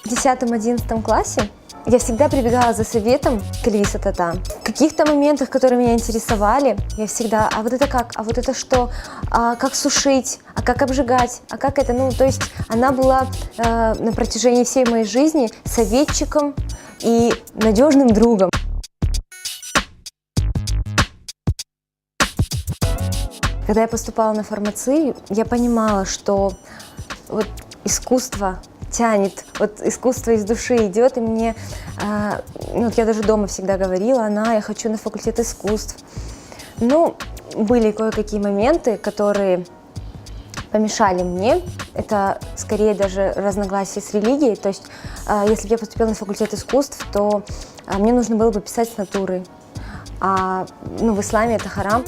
В 10-11 классе я всегда прибегала за советом к Эльвисе Тата. В каких-то моментах, которые меня интересовали, я всегда, а вот это как, а вот это что, а как сушить, а как обжигать, а как это, ну, то есть она была на протяжении всей моей жизни советчиком и надежным другом. Когда я поступала на фармацию, я понимала, что вот искусство тянет, вот искусство из души идет, и мне, ну, я даже дома всегда говорила, я хочу на факультет искусств. Ну, были кое-какие моменты, которые помешали мне, это скорее даже разногласия с религией, то есть если бы я поступила на факультет искусств, то мне нужно было бы писать с натуры, ну, в исламе это харам.